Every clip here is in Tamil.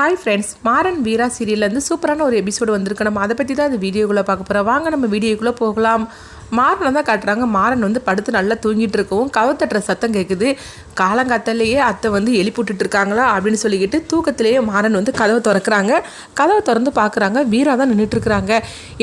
ஹாய் ஃப்ரெண்ட்ஸ், மாறன் வீரா சீரியல்லேருந்து சூப்பரான ஒரு எபிசோடு வந்திருக்கு. நம்ம அதை பற்றி தான் இந்த வீடியோக்குள்ளே பார்க்க போகிறோம். வாங்க நம்ம வீடியோக்குள்ளே போகலாம். மாறனை தான் காட்டுறாங்க. மாறன் வந்து படுத்து நல்லா தூங்கிட்டு இருக்கவும் கதவு தட்டுற சத்தம் கேட்குது. காலங்காத்தாலேயே அத்தை வந்து எழுப்பிவிட்டுட்டு இருக்காங்களா அப்படின்னு சொல்லிக்கிட்டு தூக்கத்திலேயே மாறன் வந்து கதவை திறக்கிறாங்க. கதவை திறந்து பார்க்குறாங்க. வீரா தான் நின்றுட்டுருக்குறாங்க.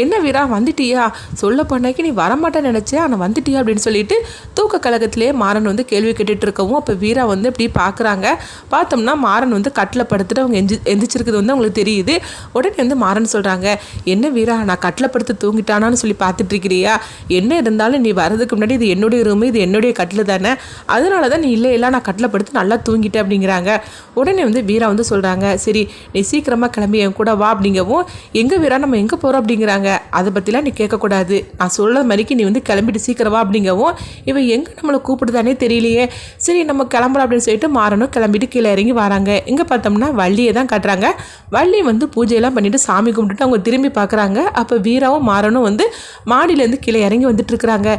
என்ன வீரா வந்துட்டியா? சொல்ல போனாக்கி நீ வரமாட்டேன்னு நினச்சேன், ஆனால் வந்துட்டியா அப்படின்னு சொல்லிட்டு தூக்க கழகத்திலேயே மாறன் வந்து கேள்வி கேட்டுட்டு இருக்கவும் அப்போ வீரா வந்து இப்படி பார்க்குறாங்க. பார்த்தோம்னா மாறன் வந்து கட்டில் படுத்துட்டு அவங்க எந்திரிச்சிருக்குது வந்து அவங்களுக்கு தெரியுது. உடனே வந்து மாறன் சொல்கிறாங்க, என்ன வீரா நான் கட்டில் படுத்து தூங்கிட்டானான்னு சொல்லி பார்த்துட்டு இருக்கிறியா? என்ன இருந்தாலும் நீ வரதுக்கு முன்னாடி இது என்னுடைய ரூமு, இது என்னுடைய கட்டில் தானே, அதனால தான் நீ இல்லை நான் கட்டில் படுத்து நல்லா தூங்கிட்டேன் அப்படிங்கிறாங்க. உடனே வந்து வீரா வந்து சொல்கிறாங்க, சரி நீ சீக்கிரமாக கிளம்பி என் கூட வா அப்படிங்கவும், எங்கே வீரா நம்ம எங்கே போகிறோம் அப்படிங்கிறாங்க. அதை பற்றிலாம் நீ கேட்கக்கூடாது, நான் சொல்ல மாதிரிக்கு நீ வந்து கிளம்பிட்டு சீக்கிரம் வா அப்படிங்கவும், இவன் எங்கே நம்மளை கூப்பிடுதானே தெரியலையே, சரி நம்ம கிளம்புறோம் அப்படின்னு சொல்லிட்டு மாறனும் கிளம்பிட்டு கீழே இறங்கி வராங்க. இங்கே பார்த்தோம்னா வள்ளியை தான் காட்டுறாங்க. வள்ளி வந்து பூஜையெல்லாம் பண்ணிட்டு சாமி கும்பிட்டுட்டு அவங்க திரும்பி பார்க்குறாங்க. அப்போ வீராவும் மாறனும் வந்து மாடியிலேருந்து கீழே இறங்கி வந்துட்டு இருக்கிறாங்க.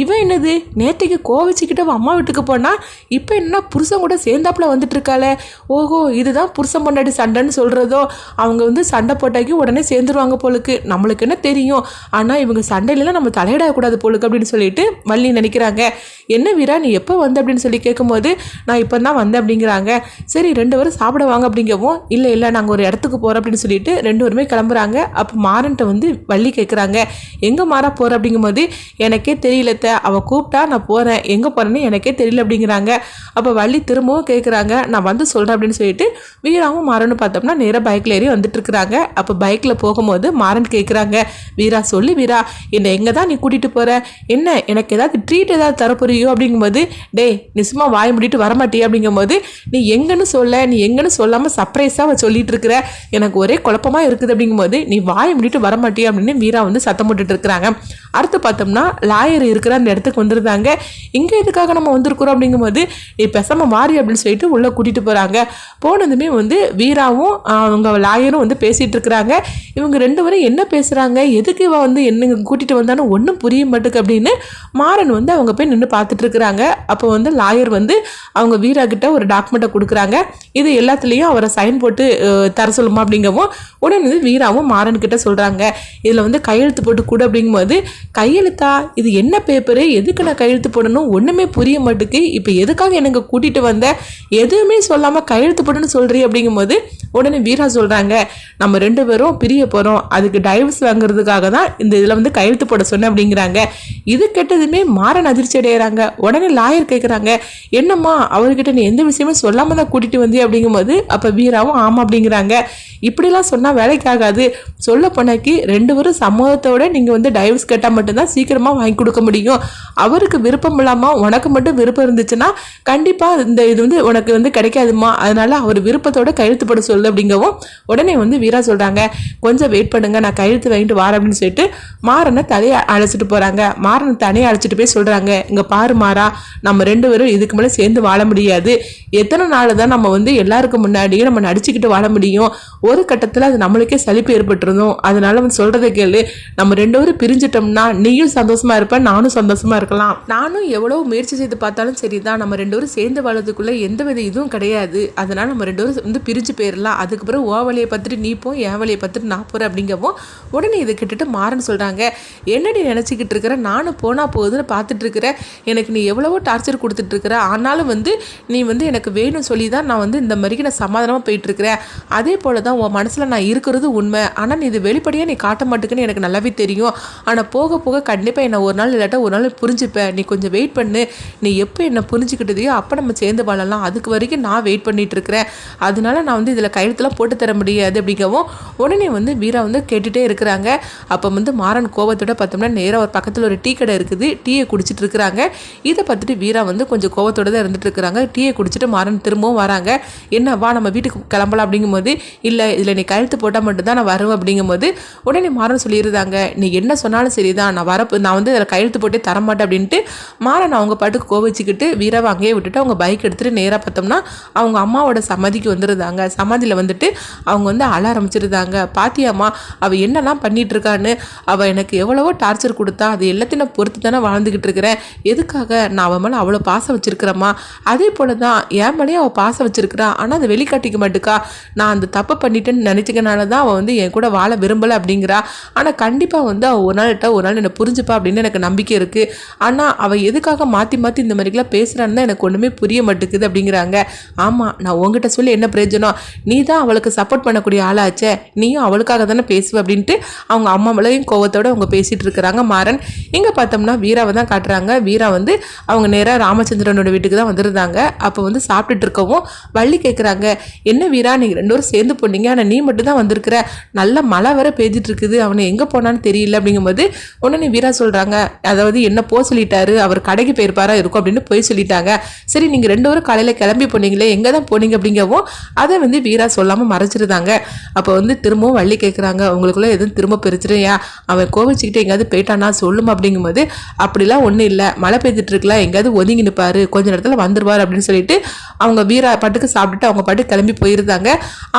இவன் என்னது நேற்றைக்கு கோவிச்சுக்கிட்டு அம்மா வீட்டுக்கு போனா இப்போ என்ன புருஷன் கூட சேர்ந்தாப்புல வந்துட்டு இருக்காளே, ஓஹோ இதுதான் புருஷன் பொண்டாட்டி சண்டைன்னு சொல்கிறதோ, அவங்க வந்து சண்டை போட்டாக்கி உடனே சேர்ந்துருவாங்க போலுக்கு, நம்மளுக்கு என்ன தெரியும், ஆனால் இவங்க சண்டையிலாம் நம்ம தலையிடக்கூடாது போலுக்கு அப்படின்னு சொல்லிட்டு வள்ளி நினைக்கிறாங்க. என்ன வீரா நீ எப்போ வந்த அப்படின்னு சொல்லி கேட்கும்போது, நான் இப்போ தான் வந்தேன் அப்படிங்கிறாங்க. சரி 2 பேரும் சாப்பிட வாங்க அப்படிங்கவும், இல்லை நாங்கள் ஒரு இடத்துக்கு போகிறோம் அப்படின்னு சொல்லிட்டு 2 பேருமே கிளம்புறாங்க. அப்போ மாறன்ட்ட வந்து வள்ளி கேட்குறாங்க, எங்கே மாறா போகிற அப்படிங்கும்போது, எனக்கே தெரியலத்த, அவள் கூப்பிட்டா நான் போகிறேன், எங்கே போகிறேன்னு எனக்கே தெரியல அப்படிங்கிறாங்க. அப்போ வள்ளி திரும்பவும் கேட்குறாங்க, நான் வந்து சொல்கிறேன் அப்படின்னு சொல்லிட்டு வீராவும் மாறனும் பார்த்தோம்னா நேராக பைக்கில் ஏறி வந்துட்டு இருக்கிறாங்க. அப்போ பைக்கில் போகும்போது மாறன் கேட்குறாங்க, வீரா சொல்லு வீரா, என்னை எங்கே தான் நீ கூட்டிகிட்டு போகிற, என்ன எனக்கு ஏதாவது ட்ரீட் ஏதாவது தரப்போறியோ அப்படிங்கும்போது, டேய் நீ சும்மா வாய் முடிட்டு வரமாட்டியே அப்படிங்கும்போது, நீ எங்கன்னு சொல்ல, நீ எங்கன்னு சொல்லாமல் சர்ப்ரைஸாக அவள் சொல்லிட்டு இருக்கிற, எனக்கு ஒரே குழப்பமாக இருக்குது அப்படிங்கும்போது, நீ வாய் முடிட்டு வரமாட்டியே அப்படின்னு வீரா வந்து சத்தம் போட்டுட்டு இருக்கிறாங்க. அடுத்து பார்த்தோம்னா லாயர் இருக்கிற அந்த இடத்துக்கு வந்துருந்தாங்க. இங்கே எதுக்காக நம்ம வந்திருக்கிறோம் அப்படிங்கும்போது, நீ பெசாம மாறி அப்படின்னு சொல்லிட்டு உள்ளே கூட்டிகிட்டு போகிறாங்க. போனதுமே வந்து வீராவும் அவங்க லாயரும் வந்து பேசிகிட்டு இருக்கிறாங்க. இவங்க 2 பேரும் என்ன பேசுகிறாங்க, எதுக்கு இவன் வந்து என்ன கூட்டிகிட்டு வந்தாலும் ஒன்றும் புரிய மாட்டுக்கு அப்படின்னு மாறன் வந்து அவங்க போய் நின்று பார்த்துட்டு இருக்கிறாங்க. அப்போ வந்து லாயர் வந்து அவங்க வீரா கிட்ட ஒரு டாக்குமெண்ட்டை கொடுக்குறாங்க. இது எல்லாத்துலேயும் அவரை சைன் போட்டு தர சொல்லுமா அப்படிங்கவும், உடனே வந்து வீராவும் மாறன் கிட்ட சொல்கிறாங்க, இதில் வந்து கையெழுத்து போட்டு கூட அப்படிங்கும்போது, கையெழுத்தா இது என்ன பேப்பரு, எதுக்கு நான் கையெழுத்து போடணும், ஒன்றுமே புரிய மாட்டுக்கு, இப்போ எதுக்காக எனக்கு கூட்டிகிட்டு வந்த, எதுவுமே சொல்லாமல் கையெழுத்து போடணும்னு சொல்கிறீ அப்படிங்கும்போது, உடனே வீரா சொல்கிறாங்க, நம்ம 2 பேரும் பிரிய போகிறோம், அதுக்கு டைவர்ஸ் வாங்குறதுக்காக தான் இந்த இதில் வந்து கையெழுத்து போட சொன்னேன் அப்படிங்கிறாங்க. இது கெட்டதுமே மாறன் அதிர்ச்சி அடைகிறாங்க. உடனே லாயர் கேட்குறாங்க, என்னம்மா அவர்கிட்ட நீ எந்த விஷயமும் சொல்லாமல் தான் கூட்டிகிட்டு வந்தே அப்படிங்கும்போது, அப்போ வீராவும் ஆமாம் அப்படிங்கிறாங்க. இப்படிலாம் சொன்னால் வேலைக்கு ஆகாது, சொல்ல போனாக்கி 2 பேரும் சம்மதத்தோடு நீங்கள் வந்து டைவர்ஸ் கேட்டால் மட்டும்தான் சீக்கிரமாக வாங்கி கொடுக்க முடியும். அவருக்கு விருப்பம் இல்லாமல் உனக்கு மட்டும் விருப்பம் இருந்துச்சுன்னா கண்டிப்பாக இந்த இது வந்து உனக்கு வந்து கிடைக்காதுமா, அதனால அவர் விருப்பத்தோட கையெழுத்து போட சொல்லு அப்படிங்கவும், உடனே வந்து வீரா சொல்கிறாங்க, கொஞ்சம் வெயிட் பண்ணுங்க நான் கையெழுத்து வாங்கிட்டு வரேன் அப்படின்னு சொல்லிட்டு மாறனை தலையை அழைச்சிட்டு போகிறாங்க. மாறனை தனியை அழைச்சிட்டு போய் சொல்கிறாங்க, இங்கே பாரு மாறா, நம்ம 2 பேரும் இதுக்கு மேலே சேர்ந்து வாழ முடியாது, எத்தனை நாள் தான் நம்ம வந்து எல்லாருக்கும் முன்னாடியே நம்ம நடிச்சுக்கிட்டு வாழ முடியும், ஒரு கட்டத்தில் அது நம்மளுக்கே சலிப்பு ஏற்பட்டுருந்தோம், அதனால வந்து சொல்கிறத கேளு, நம்ம 2 பேரும் பிரிஞ்சிட்டோம்னா நீயும் சந்தோஷமா இருப்பேன், நானும் சந்தோஷமா இருக்கலாம், நானும் எவ்வளோ முயற்சி செய்து பார்த்தாலும் சரிதான், நம்ம 2 பேரும் சேர்ந்து வாழறதுக்குள்ள எந்த வித இதுவும் கிடையாது, அதனால நம்ம 2 பேரும் வந்து பிரிஞ்சு போயிடலாம், அதுக்கப்புறம் ஓ வழியை பார்த்துட்டு நீ போ, என் வழியை பார்த்துட்டு நான் போகிறேன் அப்படிங்கவும், உடனே இதை கிட்டுட்டு மாறன் சொல்கிறாங்க, என்னடி நினச்சிக்கிட்டு இருக்கிற, நானும் போனால் போகுதுன்னு பார்த்துட்டு இருக்கிறேன், எனக்கு நீ எவ்வளவோ டார்ச்சர் கொடுத்துட்டு இருக்கிற, ஆனாலும் வந்து நீ வந்து எனக்கு வேணும் சொல்லி தான் நான் வந்து இந்த மாதிரிக்கு நான் சமாதானமாக போயிட்டுருக்கிறேன், அதே போல் தான் உன் மனசில் நான் இருக்கிறது உண்மை, ஆனால் நீ இது வெளிப்படையாக நீ காட்ட மாட்டேங்குன்னு எனக்கு நல்லாவே தெரியும், ஆனால் போக போக கண்டிப்பாக என்னை ஒரு நாள் இல்லாட்டா ஒரு நாள் புரிஞ்சுப்பேன், நீ கொஞ்சம் வெயிட் பண்ணு, நீ எப்போ என்னை புரிஞ்சுக்கிட்டதையோ அப்போ நம்ம சேர்ந்து வாழலாம், அதுக்கு வரைக்கும் நான் வெயிட் பண்ணிட்டு இருக்கிறேன், அதனால நான் வந்து இதில் கையெழுத்துலாம் போட்டு தர முடியாது அப்படிங்கவும், உடனே வந்து வீரா வந்து கேட்டுகிட்டே இருக்கிறாங்க. அப்போ வந்து மாறன் கோவத்தோட பார்த்தோம்னா நேராக ஒரு பக்கத்தில் ஒரு டீ கடை இருக்குது, டீயை குடிச்சிட்டு இருக்கிறாங்க. இதை பார்த்துட்டு வீரா வந்து கொஞ்சம் கோவத்தோடு தான் இருந்துட்டு இருக்கிறாங்க. டீயை குடிச்சிட்டு மாறன் திரும்பவும் வராங்க. என்ன வா நம்ம வீட்டுக்கு கிளம்பலாம் அப்படிங்கும்போது, இல்லை இதில் நீ கையெழுத்து போட்டால் மட்டும்தான் நான் வருவேன் அப்படிங்கும்போது, உடனே மாறன் சொல்லியிருந்தாங்க, நீ என்ன சொன்னாலும் சரிதான், நான் வர நான் வந்து அதில் கையெழுத்து போட்டே தரமாட்டேன் அப்படின்ட்டு மாறன் அவங்க பாட்டுக்கு கோவிச்சுக்கிட்டு வீராவை அங்கேயே விட்டுட்டு அவங்க பைக் எடுத்துகிட்டு நேராக பார்த்தோம்னா அவங்க அம்மாவோட சமாதிக்கு வந்துருந்தாங்க. சமாதியில் வந்துட்டு அவங்க வந்து அழ ஆரம்பிச்சிருந்தாங்க. பாத்தியாம்மா அவள் என்னெல்லாம் பண்ணிட்டு இருக்கான்னு, அவள் எனக்கு எவ்வளவோ டார்ச்சர் கொடுத்தா, அது எல்லாத்தையும் நான் பொறுத்து தானே வாழ்ந்துக்கிட்டு இருக்கிறேன். எதுக்காக நான் அவன் மேலே அவ்வளோ பாசம் வச்சிருக்கிறேம்மா, அதே போல தான் என் மேலேயும் அவள் பாசம் வச்சிருக்கிறா. ஆனால் அதை வெளிக்காட்டிக்க மாட்டுக்கா. நான் அந்த தப்பு பண்ணிட்டேன்னு நினச்சிக்கனால தான் அவள் வந்து என் கூட வாழ விரும்பலை அப்படிங்கிறா. ஆனால் கண்டிப்பாக வந்து அவள் ஒரு நாள் என்னை புரிஞ்சுப்பா அப்படின்னு எனக்கு நம்பிக்கை இருக்குது. ஆனால் அவள் எதுக்காக மாற்றி மாற்றி இந்த மாதிரிலாம் பேசுகிறான்னு தான் எனக்கு ஒன்றுமே புரிய மாட்டேங்குது அப்படிங்கிறாங்க. ஆமாம், நான் உங்ககிட்ட சொல்லி என்ன பிரயோஜனம், நீ தான் அவளுக்கு சப்போர்ட் பண்ணக்கூடிய ஆளாச்சே, நீயும் அவளுக்காக தானே பேசுவ அப்படின்ட்டு அவங்க அம்மா மேலேயும் கோவத்தோடு அவங்க பேசிகிட்டு இருக்கிறாங்க மாறன். இங்கே பார்த்தோம்னா வீராவை தான் காட்டுறாங்க. வீரா வந்து அவங்க நேராக ராமச்சந்திரனோட வீட்டுக்கு தான் வந்துருந்தாங்க. அப்போ வந்து சாப்பிட்டுட்டு இருக்கவும் வள்ளி கேட்குறாங்க, என்ன வீரா நீங்கள் 2 பேரும் சேர்ந்து போனீங்க, ஆனால் நீ மட்டும் தான் வந்திருக்கிற, நல்ல மழை வர பெய்ஞ்சிட்டு இருக்குது, அவனை எங்கே போனான்னு தெரியல அப்படிங்கும்போது உடனே வீரா சொல்கிறாங்க, அதாவது என்ன போ சொல்லிட்டாரு, அவர் கடைக்கு போயிருப்பாரா இருக்கும் அப்படின்னு போய் சொல்லிட்டாங்க. சரி நீங்கள் 2 பேரும் காலையில் கிளம்பி போனீங்களே, எங்கே தான் போனீங்க அப்படிங்கவும் அதை வந்து வீரா சொல்லாமல் மறைச்சிருந்தாங்க. அப்போ வந்து திரும்பவும் வள்ளி கேட்குறாங்க, உங்களுக்குள்ள எதுவும் திரும்ப பிரிச்சிருயா, அவன் கோவிச்சுக்கிட்டு எங்கேயாவது போயிட்டானா சொல்லுமா அப்படிங்கும்போது அப்படிலாம் ஒன்றும் இல்லை, மழை பெய்துட்டு இருக்கலாம், எங்கேயாவது ஒதுங்கி நிற்பாரு, கொஞ்ச நேரத்தில் வந்துருவார் அப்படின்னு சொல்லிட்டு அவங்க வீரா பாட்டுக்கு சாப்பிட்டுட்டு அவங்க பாட்டுக்கு கிளம்பி போயிருந்தாங்க.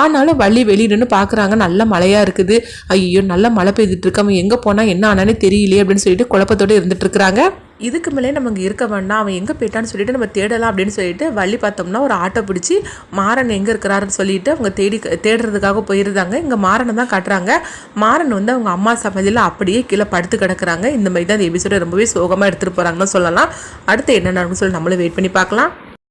ஆனாலும் வள்ளி வெளியிடன்னு பார்க்குறாங்க, நல்ல மழையாக இருக்குது, ஐயோ நல்ல மழை பெய்துட்டு இருக்கு, அவன் எங்கே போனால் என்ன ஆனானே தெரியலையே அப்படின்னு சொல்லிட்டு குழப்பத்தோடு இருந்துட்டு இருக்கிறாங்க. இதுக்கு மேலே நம்ம இங்கே இருக்க வேண்டாம், அவன் எங்கே போயிட்டான்னு சொல்லிட்டு நம்ம தேடலாம் அப்படின்னு சொல்லிட்டு வள்ளி பார்த்தோம்னா ஒரு ஆட்டோ பிடிச்சி மாறன் எங்கே இருக்கிறாருன்னு சொல்லிட்டு அவங்க தேடுறதுக்காக போயிருந்தாங்க. இங்கே மாறனை தான் காட்டுறாங்க. மாறன் வந்து அவங்க அம்மா சமாதியில் அப்படியே கீழே படுத்து கிடக்குறாங்க. இந்த மாதிரி தான் இந்த எபிசோட ரொம்பவே சோகமாக எடுத்துகிட்டு போகிறாங்கன்னு சொல்லலாம். அடுத்து என்ன நடக்குன்னு சொல்லி நம்மளும் வெயிட் பண்ணி பார்க்கலாம்.